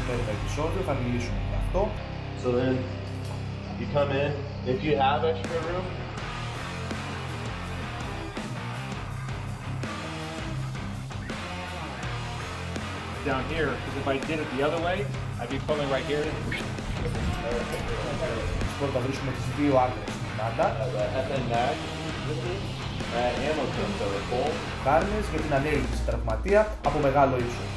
σημερινό επεισόδιο θα μιλήσουμε για αυτό. So then you come in, if you have extra room, down here, because if I did it the other way, I'd be pulling right here. Πρώτα βρίσκουμε τις δύο άκρες του Ιμάντα. Χάρνες για την ανέλκυση τραυματία από μεγάλο ύψος.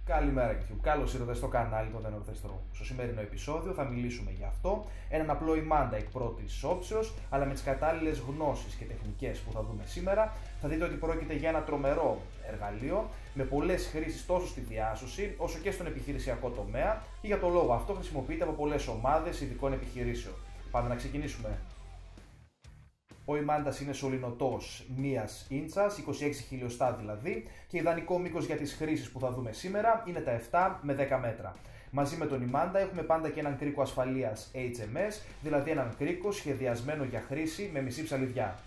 Καλημέρα και καλώς ήρθατε στο κανάλι των Δενορθεστρών. Στο σημερινό επεισόδιο θα μιλήσουμε για αυτό, έναν απλό Ιμάντα εκ πρώτης όψεως, αλλά με τις κατάλληλες γνώσεις και τεχνικές που θα δούμε σήμερα, θα δείτε ότι πρόκειται για ένα τρομερό εργαλείο με πολλές χρήσεις τόσο στη διάσωση όσο και στον επιχειρησιακό τομέα και για το λόγο αυτό χρησιμοποιείται από πολλές ομάδες ειδικών επιχειρήσεων. Πάμε να ξεκινήσουμε. Ο Ιμάντας είναι σωληνωτός 1 ίντσας, 26 χιλιοστά δηλαδή, και ιδανικό μήκος για τις χρήσεις που θα δούμε σήμερα είναι τα 7 με 10 μέτρα. Μαζί με τον Ιμάντα έχουμε πάντα και έναν κρίκο ασφαλείας HMS, δηλαδή έναν κρίκο σχεδιασμένο για χρήση με μισή ψαλιδιά.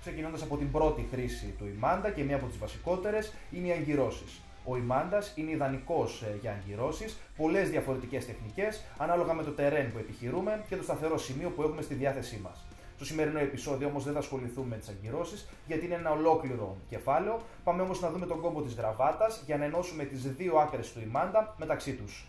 Ξεκινώντας από την πρώτη χρήση του Ιμάντα και μία από τις βασικότερες είναι οι αγκυρώσεις. Ο Ιμάντας είναι ιδανικός για αγκυρώσεις, πολλές διαφορετικές τεχνικές ανάλογα με το τερέν που επιχειρούμε και το σταθερό σημείο που έχουμε στη διάθεσή μας. Στο σημερινό επεισόδιο όμως δεν θα ασχοληθούμε με τις αγκυρώσεις γιατί είναι ένα ολόκληρο κεφάλαιο. Πάμε όμως να δούμε τον κόμπο της γραβάτας για να ενώσουμε τις δύο άκρες του Ιμάντα μεταξύ τους.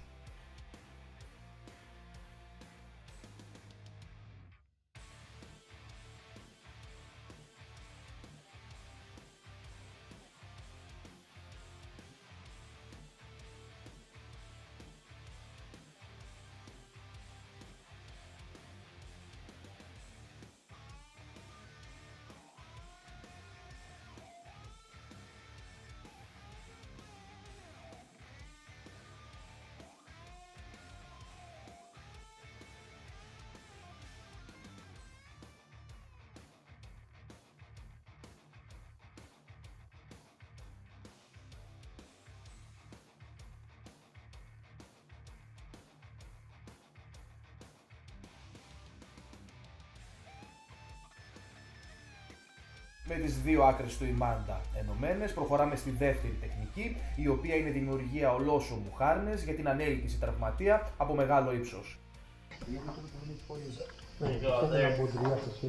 Με τις δύο άκρες του Ιμάντα ενωμένες, προχωράμε στη δεύτερη τεχνική, η οποία είναι δημιουργία ολόσωμου χάρνες για την ανέλκυση τραυματία από μεγάλο ύψος.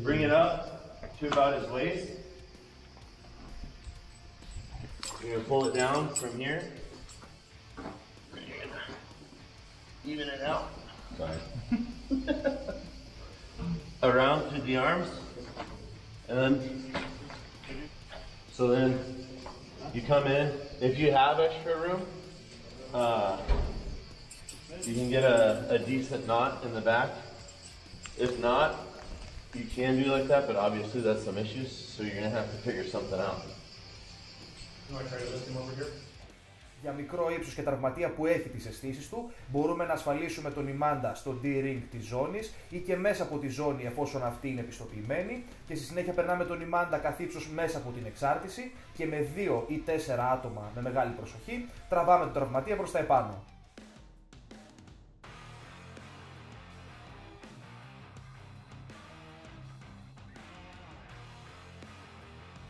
bring it up to about his waist. You're going to pull it down from here. Even it out. Sorry. Around to the arms. And then, so then you come in. If you have extra room, you can get a decent knot in the back. If not, you can do like that, but obviously that's some issues, so you're gonna have to figure something out. You want to try to lift him over here? Για μικρό ύψος και τραυματία που έχει τις αισθήσεις του, μπορούμε να ασφαλίσουμε τον Ιμάντα στο D-ring της ζώνης ή και μέσα από τη ζώνη εφόσον αυτή είναι επιστοποιημένη, και στη συνέχεια περνάμε τον Ιμάντα καθ' ύψος μέσα από την εξάρτηση και με 2 ή 4 άτομα με μεγάλη προσοχή τραβάμε τον τραυματία προς τα επάνω.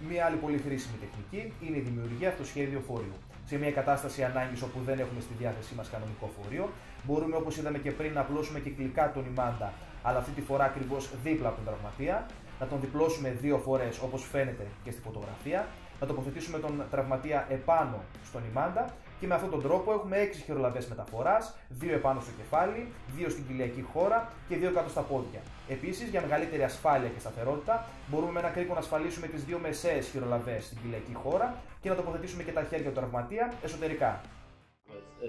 Μία άλλη πολύ χρήσιμη τεχνική είναι η δημιουργία αυτοσχέδιο φορείου. Σε μια κατάσταση ανάγκης όπου δεν έχουμε στη διάθεσή μας κανονικό φορείο, μπορούμε, όπως είδαμε και πριν, να απλώσουμε κυκλικά τον Ιμάντα, αλλά αυτή τη φορά ακριβώς δίπλα από τον τραυματία, να τον διπλώσουμε 2 φορές όπως φαίνεται και στη φωτογραφία, να τοποθετήσουμε τον τραυματία επάνω στον Ιμάντα και με αυτόν τον τρόπο έχουμε 6 χειρολαβές μεταφοράς, 2 επάνω στο κεφάλι, 2 στην κοιλιακή χώρα και 2 κάτω στα πόδια. Επίσης, για μεγαλύτερη ασφάλεια και σταθερότητα, μπορούμε με ένα κρίκο να ασφαλίσουμε τις 2 μεσαίες χειρολαβές στην κοιλιακή χώρα και να τοποθετήσουμε και τα χέρια του τραυματία εσωτερικά.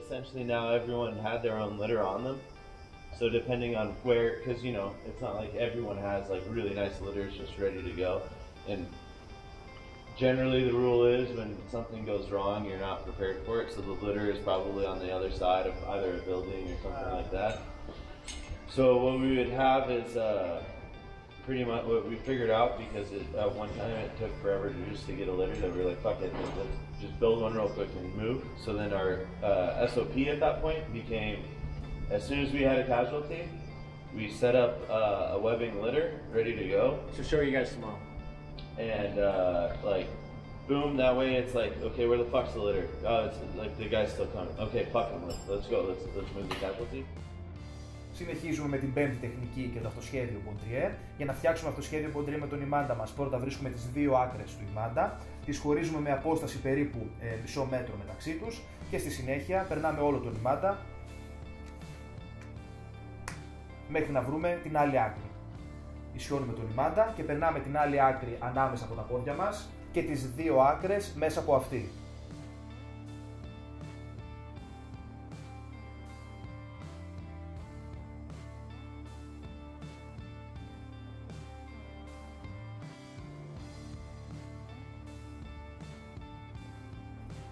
Essentially now everyone had their own litter on them. So depending on where, because you know, it's not like everyone has like really nice litters just ready to go. And generally the rule is when something goes wrong, you're not prepared for it. So the litter is probably on the other side of either a building or something like that. So what we would have is pretty much what we figured out, because at one time it took forever to get a litter, that we were like, fuck it, just build one real quick and move. So then our SOP at that point became, as soon as we had a casualty, we set up a webbing litter ready to go. So show you guys tomorrow. And like, boom, that way it's like, okay, where the fuck's the litter? Oh, it's like the guy's still coming. Okay, fuck him, let's go, let's move the casualty. Συνεχίζουμε με την πέμπτη τεχνική και το αυτοσχέδιο μποντριέ. Για να φτιάξουμε αυτοσχέδιο μποντριέ με τον Ιμάντα μας, πρώτα βρίσκουμε τις δύο άκρες του Ιμάντα, τις χωρίζουμε με απόσταση περίπου μισό μέτρο μεταξύ τους και στη συνέχεια περνάμε όλο τον Ιμάντα μέχρι να βρούμε την άλλη άκρη. Ισιώνουμε τον Ιμάντα και περνάμε την άλλη άκρη ανάμεσα από τα πόδια μας και τις δύο άκρες μέσα από αυτή.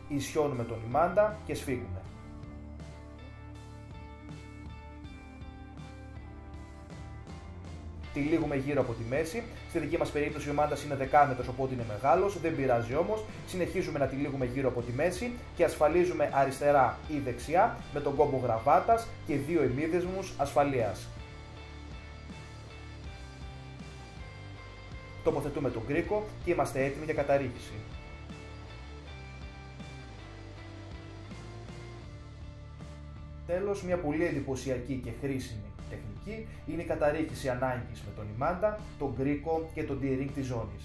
Ισιώνουμε τον Ιμάντα και σφίγγουμε. Τυλίγουμε γύρω από τη μέση. Στη δική μας περίπτωση ο Ιμάντας είναι 10 μέτρος, οπότε είναι μεγάλος, δεν πειράζει όμως. Συνεχίζουμε να τυλίγουμε γύρω από τη μέση και ασφαλίζουμε αριστερά ή δεξιά με τον κόμπο γραβάτας και δύο ημίδεσμους ασφαλείας. Τοποθετούμε τον κρίκο και είμαστε έτοιμοι για καταρρίχηση. Τέλος, μια πολύ εντυπωσιακή και χρήσιμη τεχνική είναι η καταρρίχηση ανάγκης με τον Ιμάντα, τον κρίκο και τον tearing της ζώνης.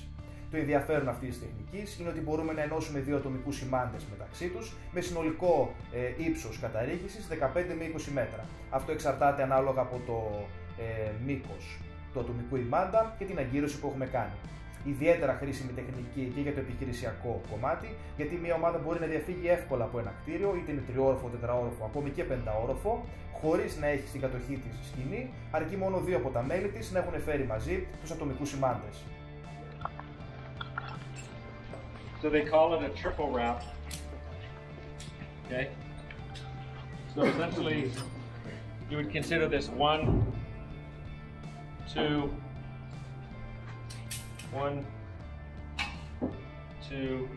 Το ενδιαφέρον αυτής της τεχνικής είναι ότι μπορούμε να ενώσουμε δύο ατομικούς ημάντες μεταξύ τους με συνολικό ύψος καταρρίχησης 15 με 20 μέτρα. Αυτό εξαρτάται ανάλογα από το μήκος του ατομικού ημάντα και την αγκύρωση που έχουμε κάνει. Ιδιαίτερα χρήσιμη τεχνική και για το επιχειρησιακό κομμάτι, γιατί μια ομάδα μπορεί να διαφύγει εύκολα από ένα κτίριο, είτε είναι τριόροφο, τετραόροφο, ακόμη και πενταόροφο, χωρίς να έχει στην κατοχή της σκηνή, αρκεί μόνο δύο από τα μέλη της να έχουν φέρει μαζί τους ατομικούς ημάντες. So they call it a triple wrap. Okay. So essentially, you would consider this 1, 2, 1, 2,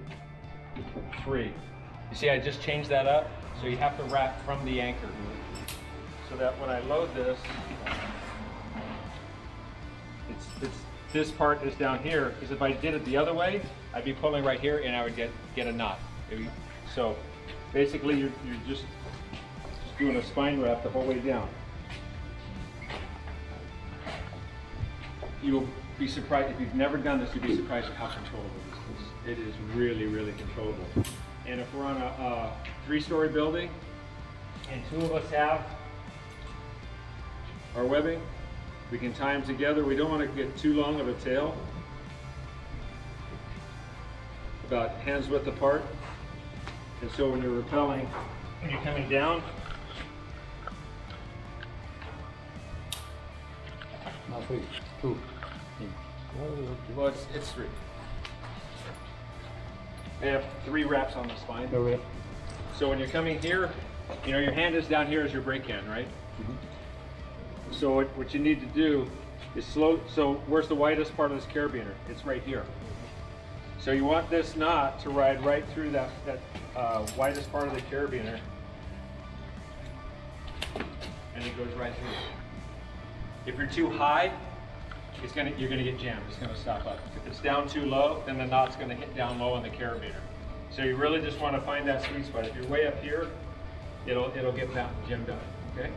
3. You see, I just changed that up, so you have to wrap from the anchor. So that when I load this, this part is down here, because if I did it the other way, I'd be pulling right here and I would get a knot. So basically you're just doing a spine wrap the whole way down. You'll be surprised, if you've never done this, you'll be surprised at how controllable this is. It is really, really controllable. And if we're on a 3-story building and 2 of us have our webbing, we can tie them together. We don't want to get too long of a tail, about hands width apart. And so when you're rappelling, when you're coming down, Two. well, it's 3. I have 3 wraps on the spine. Okay. So when you're coming here, you know, your hand is down here as your brake hand, right? Mm-hmm. So what you need to do is slow, so where's the widest part of this carabiner? It's right here. So you want this knot to ride right through that widest part of the carabiner, and it goes right through. If you're too high, you're gonna get jammed. It's gonna stop up. If it's down too low, then the knot's gonna hit down low on the carabiner. So you really just want to find that sweet spot. If you're way up here, it'll get jammed up. Okay.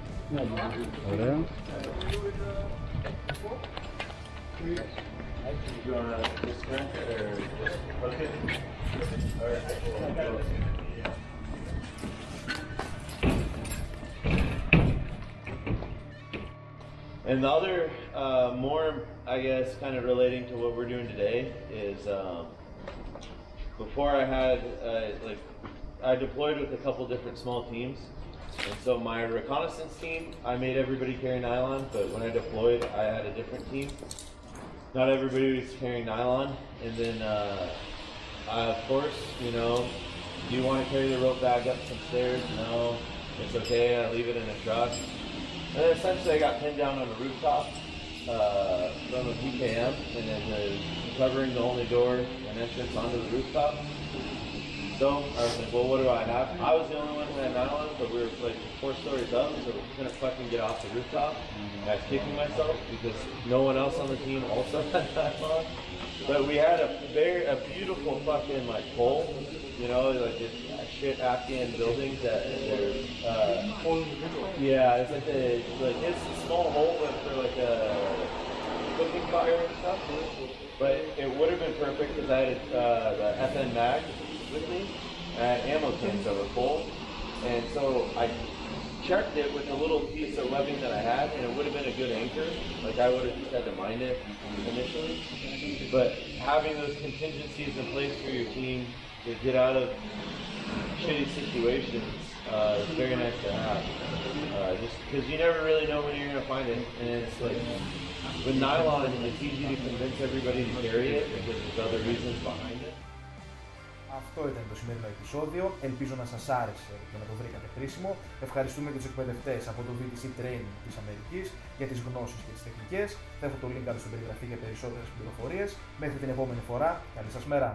Ωραία. You wanna disconnect it or just hook it? And the other, more, I guess, kind of relating to what we're doing today is, before I had, I deployed with a couple different small teams. And so my reconnaissance team, I made everybody carry nylon, but when I deployed, I had a different team. Not everybody was carrying nylon. And then, of course, you know, do you want to carry the rope bag up some stairs? No, it's okay, I leave it in a truck. And then essentially I got pinned down on a rooftop from a PKM, and then covering the only door and entrance onto the rooftop. So So I was like, well, what do I have? I was the only one who had nylon, but we were like 4 stories up, so we couldn't fucking get off the rooftop. And I was kicking myself because no one else on the team also had nylon. But we had a beautiful fucking like pole, you know, like this shit Afghan buildings that they're, yeah, it's like this small hole but for like a cooking fire and stuff. But it would have been perfect because I had the FN mag with me. I had ammo cans that were full, and so I checked it with the little piece of webbing that I had, and it would have been a good anchor. Like I would have just had to mind it initially. But having those contingencies in place for your team to get out of shitty situations is very nice to have. Just because you never really know when you're going to find it, and it's like with nylon, it's easy to convince everybody to carry it because there's other reasons behind it. Αυτό ήταν το σημερινό επεισόδιο. Ελπίζω να σας άρεσε και να το βρήκατε χρήσιμο. Ευχαριστούμε και τους εκπαιδευτές από το VTC Training της Αμερικής για τις γνώσεις και τις τεχνικές. Θα έχω το link κάτω στην περιγραφή για περισσότερες πληροφορίες. Μέχρι την επόμενη φορά, καλή σας μέρα!